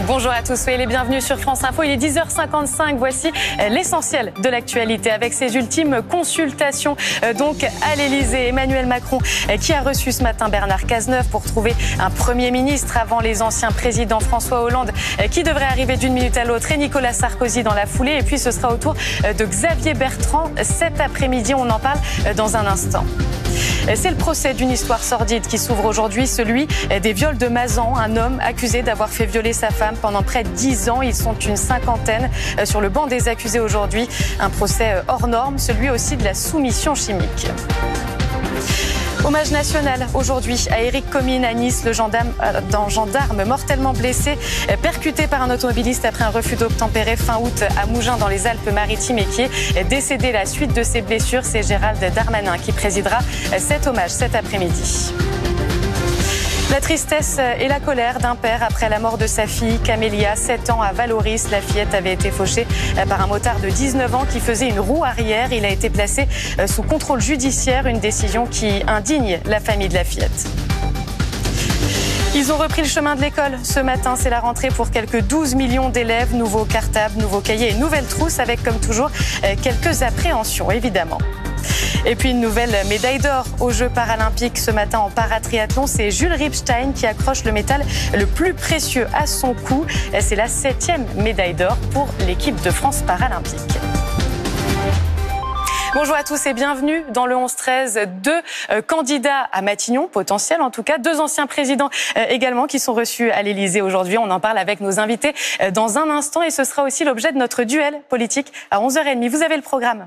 Bonjour à tous, soyez les bienvenus sur France Info. Il est 10h55, voici l'essentiel de l'actualité avec ses ultimes consultations donc à l'Elysée. Emmanuel Macron qui a reçu ce matin Bernard Cazeneuve pour trouver un Premier ministre avant les anciens présidents François Hollande qui devrait arriver d'une minute à l'autre et Nicolas Sarkozy dans la foulée. Et puis ce sera au tour de Xavier Bertrand cet après-midi. On en parle dans un instant. C'est le procès d'une histoire sordide qui s'ouvre aujourd'hui, celui des viols de Mazan, un homme accusé d'avoir fait violer sa femme pendant près de 10 ans. Ils sont une cinquantaine sur le banc des accusés aujourd'hui. Un procès hors norme, celui aussi de la soumission chimique. Hommage national aujourd'hui à Éric Comines à Nice, le gendarme mortellement blessé, percuté par un automobiliste après un refus d'obtempérer fin août à Mougins dans les Alpes-Maritimes et qui est décédé à la suite de ses blessures. C'est Gérald Darmanin qui présidera cet hommage cet après-midi. La tristesse et la colère d'un père après la mort de sa fille, Camélia, 7 ans, à Valoris. La fillette avait été fauchée par un motard de 19 ans qui faisait une roue arrière. Il a été placé sous contrôle judiciaire, une décision qui indigne la famille de la fillette. Ils ont repris le chemin de l'école ce matin. C'est la rentrée pour quelques 12 millions d'élèves. Nouveaux cartables, nouveaux cahiers et nouvelles trousses avec, comme toujours, quelques appréhensions, évidemment. Et puis une nouvelle médaille d'or aux Jeux paralympiques ce matin en paratriathlon. C'est Jules Ripstein qui accroche le métal le plus précieux à son cou. C'est la 7e médaille d'or pour l'équipe de France paralympique. Bonjour à tous et bienvenue dans le 11-13. Deux candidats à Matignon, potentiels en tout cas, deux anciens présidents également qui sont reçus à l'Elysée aujourd'hui. On en parle avec nos invités dans un instant et ce sera aussi l'objet de notre duel politique à 11h30. Vous avez le programme.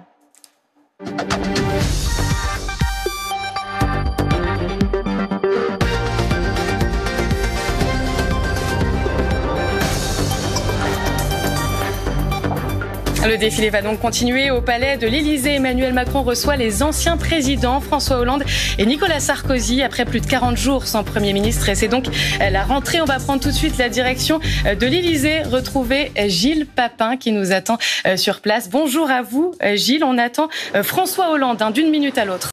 Le défilé va donc continuer au palais de l'Elysée. Emmanuel Macron reçoit les anciens présidents François Hollande et Nicolas Sarkozy après plus de 40 jours sans Premier ministre. Et c'est donc la rentrée. On va prendre tout de suite la direction de l'Elysée. Retrouver Gilles Papin qui nous attend sur place. Bonjour à vous Gilles. On attend François Hollande d'une minute à l'autre.